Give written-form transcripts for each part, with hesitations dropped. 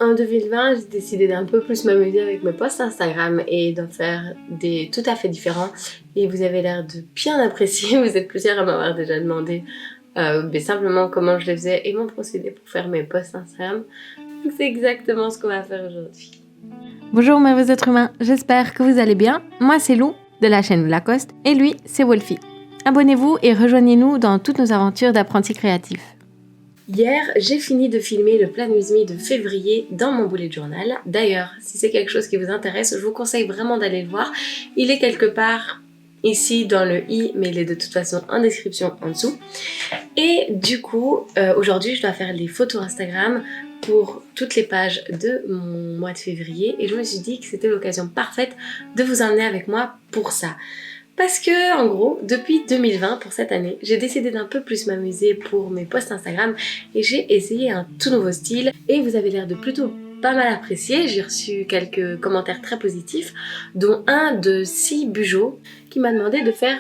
En 2020, j'ai décidé d'un peu plus m'amuser avec mes posts Instagram et d'en faire des tout à fait différents. Et vous avez l'air de bien apprécier, vous êtes plusieurs à m'avoir déjà demandé mais simplement comment je les faisais et mon procédé pour faire mes posts Instagram. Donc c'est exactement ce qu'on va faire aujourd'hui. Bonjour merveilleux êtres humains, j'espère que vous allez bien. Moi c'est Lou de la chaîne Lacoste et lui c'est Wolfie. Abonnez-vous et rejoignez-nous dans toutes nos aventures d'apprentis créatifs. Hier, j'ai fini de filmer le Plan With Me de février dans mon bullet journal. D'ailleurs, si c'est quelque chose qui vous intéresse, je vous conseille vraiment d'aller le voir. Il est quelque part ici dans le i, mais il est de toute façon en description en dessous. Et du coup, aujourd'hui, je dois faire les photos Instagram pour toutes les pages de mon mois de février. Et je me suis dit que c'était l'occasion parfaite de vous emmener avec moi pour ça. Parce que, en gros, depuis 2020, pour cette année, j'ai décidé d'un peu plus m'amuser pour mes posts Instagram et j'ai essayé un tout nouveau style et vous avez l'air de plutôt pas mal apprécier. J'ai reçu quelques commentaires très positifs, dont un de Si Bugeaud qui m'a demandé de faire...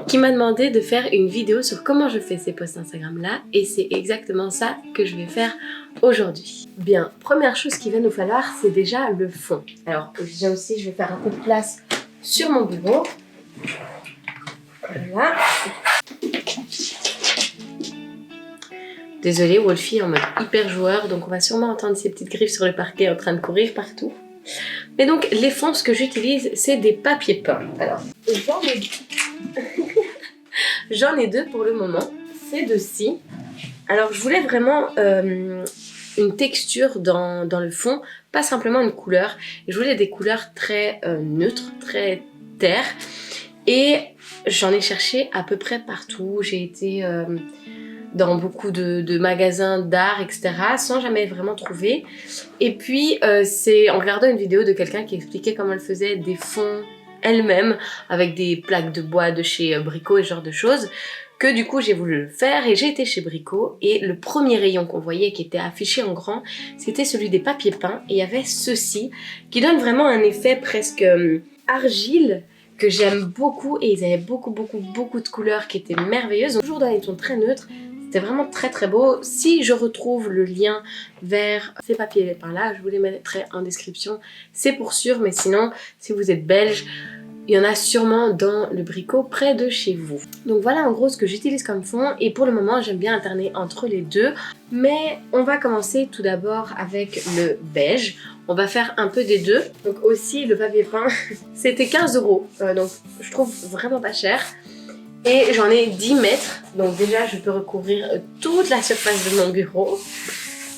qui m'a demandé de faire une vidéo sur comment je fais ces posts Instagram là et c'est exactement ça que je vais faire aujourd'hui. Bien, première chose qu'il va nous falloir, c'est déjà le fond. Alors, déjà aussi, je vais faire un peu de place sur mon bureau. Voilà. Désolée, Wolfie est en mode hyper joueur, donc on va sûrement entendre ses petites griffes sur le parquet en train de courir partout. Mais donc, les fonds, ce que j'utilise, c'est des papiers peints. Alors, j'en ai deux pour le moment. C'est de scie. Alors, je voulais vraiment une texture dans le fond, pas simplement une couleur. Je voulais des couleurs très neutres, très terre. Et j'en ai cherché à peu près partout. J'ai été dans beaucoup de magasins d'art, etc. sans jamais vraiment trouver. Et puis, c'est en regardant une vidéo de quelqu'un qui expliquait comment elle faisait des fonds elle-même avec des plaques de bois de chez Brico et ce genre de choses, que du coup j'ai voulu le faire et j'ai été chez Brico et le premier rayon qu'on voyait qui était affiché en grand, c'était celui des papiers peints et il y avait ceci qui donne vraiment un effet presque argile que j'aime beaucoup et ils avaient beaucoup de couleurs qui étaient merveilleuses, donc, toujours dans des tons très neutres. C'était vraiment très très beau. Si je retrouve le lien vers ces papiers peints là, je vous les mettrai en description, c'est pour sûr, mais sinon si vous êtes belge, il y en a sûrement dans le Brico près de chez vous. Donc voilà en gros ce que j'utilise comme fond et pour le moment j'aime bien alterner entre les deux. Mais on va commencer tout d'abord avec le beige. On va faire un peu des deux. Donc aussi le papier peint, c'était 15 €. Donc je trouve vraiment pas cher. Et j'en ai 10 mètres. Donc déjà je peux recouvrir toute la surface de mon bureau.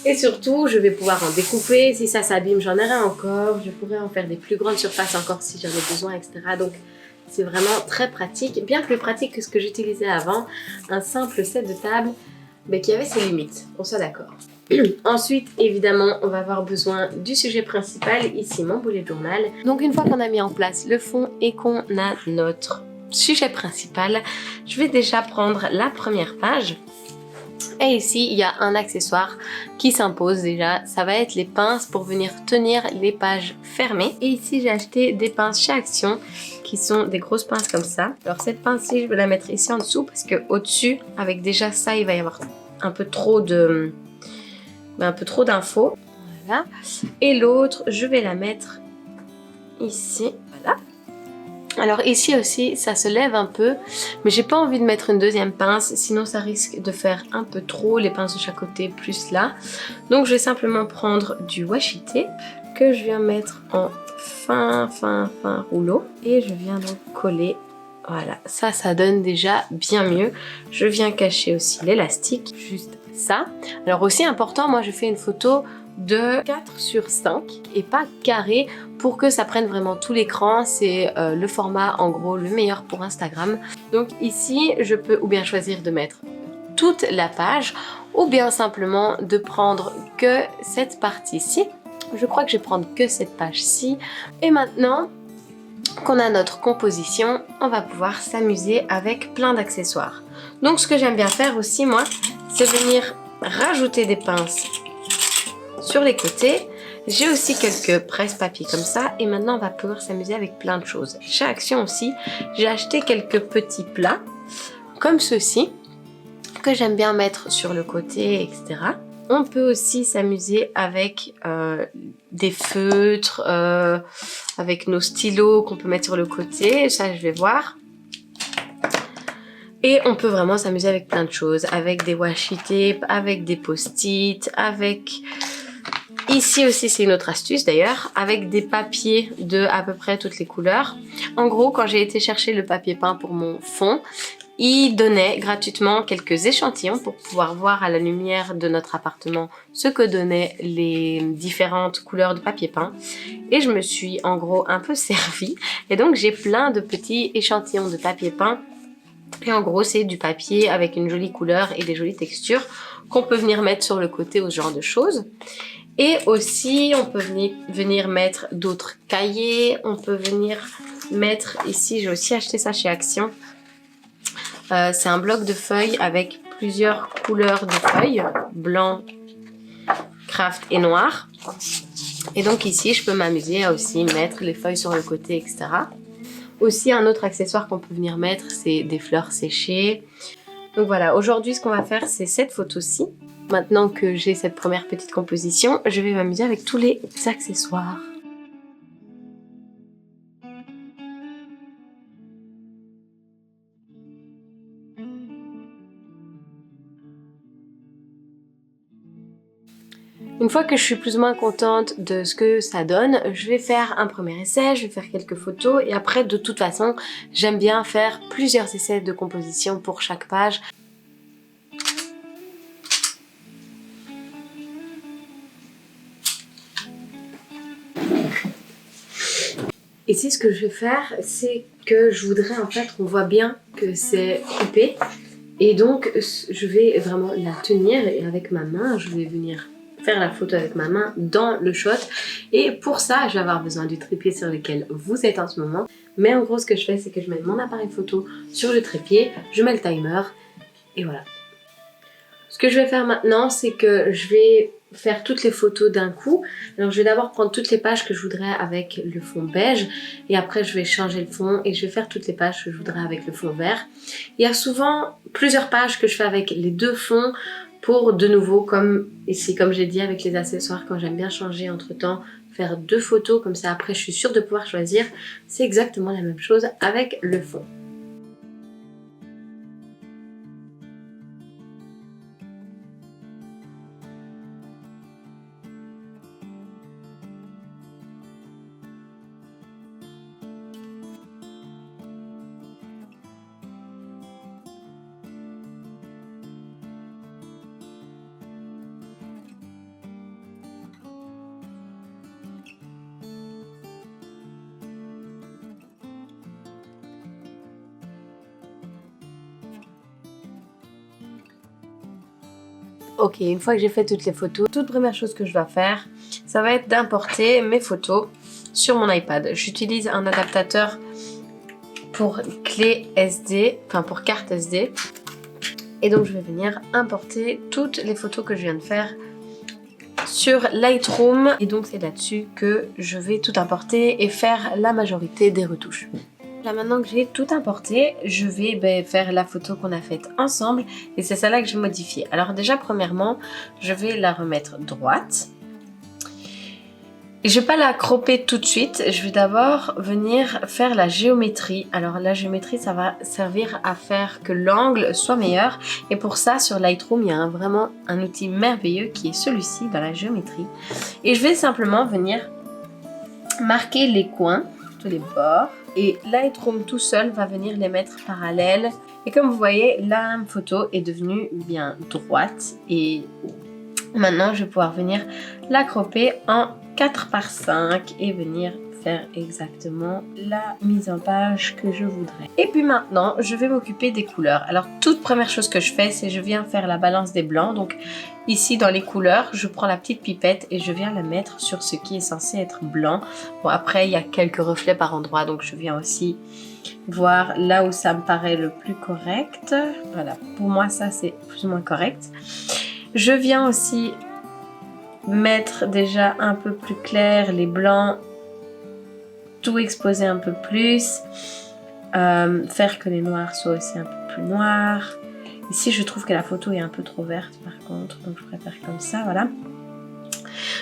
Et surtout, je vais pouvoir en découper. Si ça s'abîme, j'en aurai encore. Je pourrais en faire des plus grandes surfaces encore si j'en ai besoin, etc. Donc, c'est vraiment très pratique. Bien plus pratique que ce que j'utilisais avant. Un simple set de table mais qui avait ses limites. On soit d'accord. Ensuite, évidemment, on va avoir besoin du sujet principal. Ici, mon bullet journal. Donc, une fois qu'on a mis en place le fond et qu'on a notre sujet principal, je vais déjà prendre la première page. Et ici, il y a un accessoire qui s'impose déjà. Ça va être les pinces pour venir tenir les pages fermées. Et ici, j'ai acheté des pinces chez Action qui sont des grosses pinces comme ça. Alors cette pince-ci, je vais la mettre ici en dessous parce que au-dessus, avec déjà ça, il va y avoir un peu trop d'infos. Voilà. Et l'autre, je vais la mettre ici. Voilà. Alors ici aussi ça se lève un peu mais j'ai pas envie de mettre une deuxième pince sinon ça risque de faire un peu trop les pinces de chaque côté plus là, donc je vais simplement prendre du washi tape que je viens mettre en fin rouleau et je viens donc coller. Voilà, ça donne déjà bien mieux. Je viens cacher aussi l'élastique, juste ça. Alors aussi important, moi je fais une photo de 4/5 et pas carré pour que ça prenne vraiment tout l'écran. C'est le format en gros le meilleur pour Instagram. Donc ici je peux ou bien choisir de mettre toute la page ou bien simplement de prendre que cette partie-ci. Je crois que je vais prendre que cette page-ci. Et maintenant qu'on a notre composition, on va pouvoir s'amuser avec plein d'accessoires. Donc ce que j'aime bien faire aussi moi, c'est venir rajouter des pinces sur les côtés. J'ai aussi quelques presse-papier comme ça et maintenant on va pouvoir s'amuser avec plein de choses. Chez Action aussi, j'ai acheté quelques petits plats comme ceux-ci que j'aime bien mettre sur le côté, etc. On peut aussi s'amuser avec des feutres, avec nos stylos qu'on peut mettre sur le côté, ça je vais voir. Et on peut vraiment s'amuser avec plein de choses, avec des washi tape, avec des post-it, avec... Ici aussi c'est une autre astuce d'ailleurs, avec des papiers de à peu près toutes les couleurs. En gros, quand j'ai été chercher le papier peint pour mon fond, il donnait gratuitement quelques échantillons pour pouvoir voir à la lumière de notre appartement ce que donnaient les différentes couleurs de papier peint. Et je me suis en gros un peu servie. Et donc j'ai plein de petits échantillons de papier peint. Et en gros c'est du papier avec une jolie couleur et des jolies textures qu'on peut venir mettre sur le côté ou ce genre de choses. Et aussi on peut venir mettre d'autres cahiers. On peut venir mettre ici, j'ai aussi acheté ça chez Action. C'est un bloc de feuilles avec plusieurs couleurs de feuilles, blanc, craft et noir. Et donc ici, je peux m'amuser à aussi mettre les feuilles sur le côté, etc. Aussi, un autre accessoire qu'on peut venir mettre, c'est des fleurs séchées. Donc voilà, aujourd'hui, ce qu'on va faire, c'est cette photo-ci. Maintenant que j'ai cette première petite composition, je vais m'amuser avec tous les accessoires. Une fois que je suis plus ou moins contente de ce que ça donne, je vais faire un premier essai, je vais faire quelques photos et après de toute façon, j'aime bien faire plusieurs essais de composition pour chaque page. Ici, ce que je vais faire, c'est que je voudrais en fait qu'on voit bien que c'est coupé. Et donc, je vais vraiment la tenir et avec ma main, je vais venir faire la photo avec ma main dans le shot. Et pour ça, je vais avoir besoin du trépied sur lequel vous êtes en ce moment. Mais en gros, ce que je fais, c'est que je mets mon appareil photo sur le trépied, je mets le timer et voilà. Ce que je vais faire maintenant, c'est que je vais faire toutes les photos d'un coup. Alors je vais d'abord prendre toutes les pages que je voudrais avec le fond beige et après je vais changer le fond et je vais faire toutes les pages que je voudrais avec le fond vert. Il y a souvent plusieurs pages que je fais avec les deux fonds pour de nouveau, comme ici, comme j'ai dit avec les accessoires, quand j'aime bien changer entre temps, faire deux photos comme ça après je suis sûre de pouvoir choisir. C'est exactement la même chose avec le fond. Ok, une fois que j'ai fait toutes les photos, toute première chose que je dois faire, ça va être d'importer mes photos sur mon iPad. J'utilise un adaptateur pour clé SD, enfin pour carte SD. Et donc je vais venir importer toutes les photos que je viens de faire sur Lightroom. Et donc c'est là-dessus que je vais tout importer et faire la majorité des retouches. Là maintenant que j'ai tout importé, je vais faire la photo qu'on a faite ensemble et c'est celle-là que je vais modifier. Alors déjà premièrement, je vais la remettre droite. Et je ne vais pas la cropper tout de suite, je vais d'abord venir faire la géométrie. Alors la géométrie, ça va servir à faire que l'angle soit meilleur. Et pour ça, sur Lightroom, il y a vraiment un outil merveilleux qui est celui-ci dans la géométrie. Et je vais simplement venir marquer les coins, tous les bords. Et Lightroom tout seul va venir les mettre parallèles. Et comme vous voyez, la photo est devenue bien droite. Et maintenant, je vais pouvoir venir la cropper en 4:5 et venir faire exactement la mise en page que je voudrais. Et puis maintenant, je vais m'occuper des couleurs. Alors, toute première chose que je fais, c'est je viens faire la balance des blancs. Donc, ici, dans les couleurs, je prends la petite pipette et je viens la mettre sur ce qui est censé être blanc. Bon, après, il y a quelques reflets par endroit, donc je viens aussi voir là où ça me paraît le plus correct. Voilà, pour moi, ça, c'est plus ou moins correct. Je viens aussi mettre déjà un peu plus clair les blancs, tout exposer un peu plus, faire que les noirs soient aussi un peu plus noirs. Ici je trouve que la photo est un peu trop verte par contre, donc je préfère comme ça, voilà.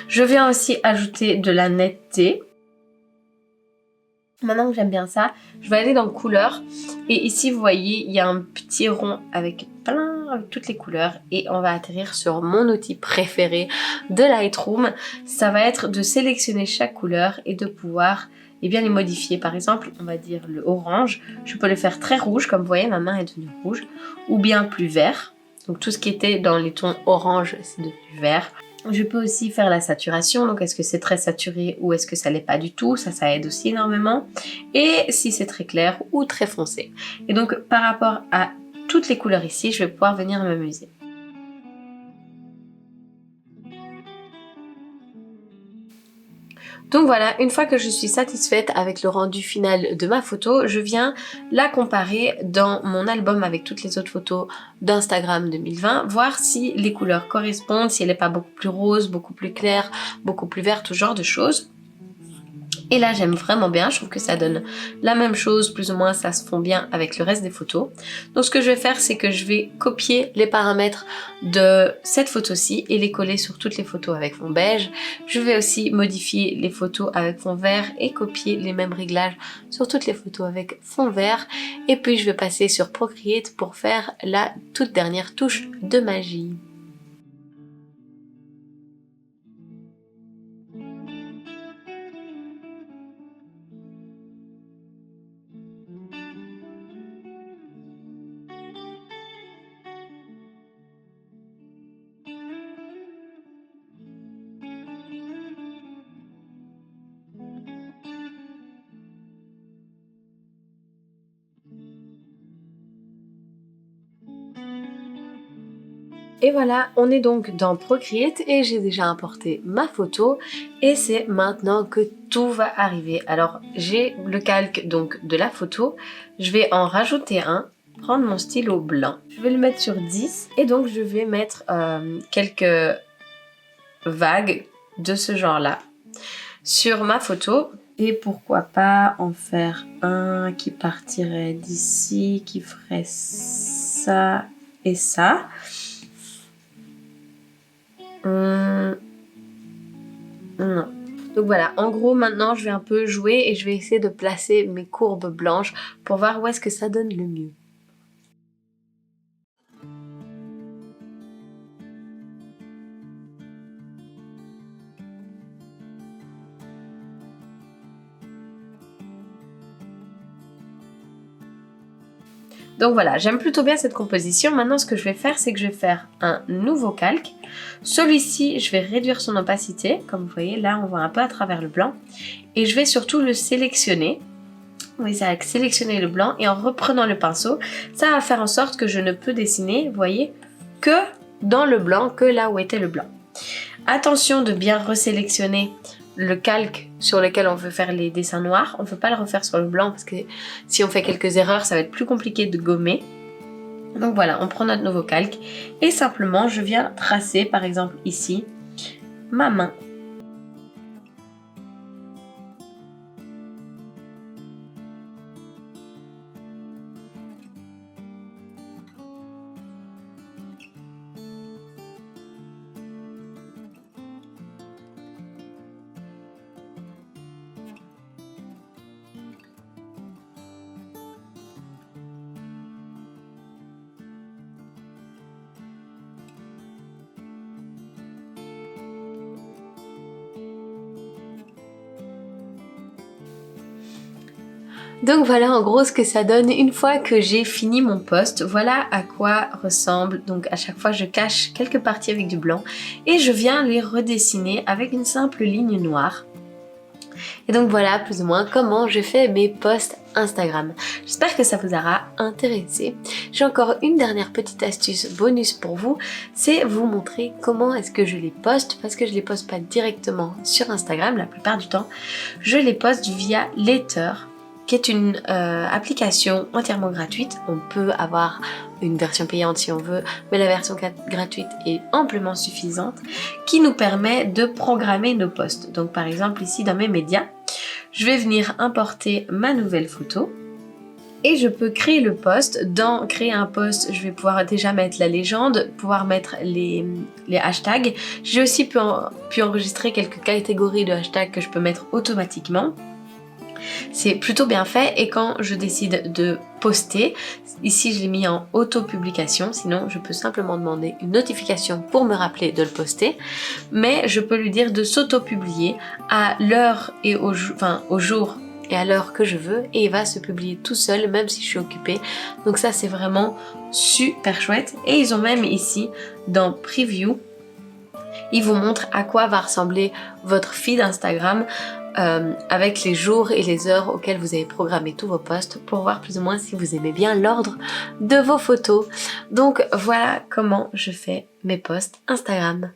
Je viens aussi ajouter de la netteté. Maintenant que j'aime bien ça, je vais aller dans couleur. Et ici, vous voyez, il y a un petit rond avec toutes les couleurs. Et on va atterrir sur mon outil préféré de Lightroom. Ça va être de sélectionner chaque couleur et de pouvoir bien les modifier. Par exemple, on va dire le orange. Je peux le faire très rouge, comme vous voyez, ma main est devenue rouge. Ou bien plus vert. Donc tout ce qui était dans les tons orange, c'est devenu vert. Je peux aussi faire la saturation, donc est-ce que c'est très saturé ou est-ce que ça l'est pas du tout, ça aide aussi énormément. Et si c'est très clair ou très foncé. Et donc par rapport à toutes les couleurs ici, je vais pouvoir venir m'amuser. Donc voilà, une fois que je suis satisfaite avec le rendu final de ma photo, je viens la comparer dans mon album avec toutes les autres photos d'Instagram 2020, voir si les couleurs correspondent, si elle n'est pas beaucoup plus rose, beaucoup plus claire, beaucoup plus verte, ce genre de choses. Et là j'aime vraiment bien, je trouve que ça donne la même chose, plus ou moins ça se fond bien avec le reste des photos. Donc ce que je vais faire, c'est que je vais copier les paramètres de cette photo-ci et les coller sur toutes les photos avec fond beige. Je vais aussi modifier les photos avec fond vert et copier les mêmes réglages sur toutes les photos avec fond vert. Et puis je vais passer sur Procreate pour faire la toute dernière touche de magie. Et voilà, on est donc dans Procreate et j'ai déjà importé ma photo et c'est maintenant que tout va arriver. Alors j'ai le calque donc de la photo, je vais en rajouter un, prendre mon stylo blanc, je vais le mettre sur 10 et donc je vais mettre quelques vagues de ce genre là sur ma photo. Et pourquoi pas en faire un qui partirait d'ici, qui ferait ça et ça. Non. Donc voilà, en gros maintenant je vais un peu jouer et je vais essayer de placer mes courbes blanches pour voir où est-ce que ça donne le mieux. Donc voilà, j'aime plutôt bien cette composition. Maintenant, ce que je vais faire, c'est que je vais faire un nouveau calque. Celui-ci, je vais réduire son opacité. Comme vous voyez, là, on voit un peu à travers le blanc. Et je vais surtout le sélectionner. Oui, ça va sélectionner le blanc. Et en reprenant le pinceau, ça va faire en sorte que je ne peux dessiner, vous voyez, que dans le blanc, que là où était le blanc. Attention de bien resélectionner le calque sur lequel on veut faire les dessins noirs. On ne peut pas le refaire sur le blanc parce que si on fait quelques erreurs, ça va être plus compliqué de gommer. Donc voilà, on prend notre nouveau calque et simplement je viens tracer par exemple ici ma main. Donc voilà en gros ce que ça donne une fois que j'ai fini mon post. Voilà à quoi ressemble. Donc à chaque fois je cache quelques parties avec du blanc et je viens les redessiner avec une simple ligne noire. Et donc voilà plus ou moins comment je fais mes posts Instagram. J'espère que ça vous aura intéressé. J'ai encore une dernière petite astuce bonus pour vous, c'est vous montrer comment est-ce que je les poste, parce que je les poste pas directement sur Instagram la plupart du temps. Je les poste via Later, qui est une application entièrement gratuite. On peut avoir une version payante si on veut, mais la version gratuite est amplement suffisante, qui nous permet de programmer nos posts. Donc par exemple ici dans mes médias, je vais venir importer ma nouvelle photo. Et je peux créer le post. Dans créer un post, je vais pouvoir déjà mettre la légende, pouvoir mettre les hashtags. J'ai aussi pu enregistrer quelques catégories de hashtags que je peux mettre automatiquement. C'est plutôt bien fait et quand je décide de poster, ici je l'ai mis en auto-publication, sinon je peux simplement demander une notification pour me rappeler de le poster, mais je peux lui dire de s'auto-publier à l'heure et au jour et à l'heure que je veux et il va se publier tout seul même si je suis occupée. Donc ça c'est vraiment super chouette et ils ont même ici dans Preview, ils vous montrent à quoi va ressembler votre feed Instagram avec les jours et les heures auxquels vous avez programmé tous vos posts pour voir plus ou moins si vous aimez bien l'ordre de vos photos. Donc voilà comment je fais mes posts Instagram.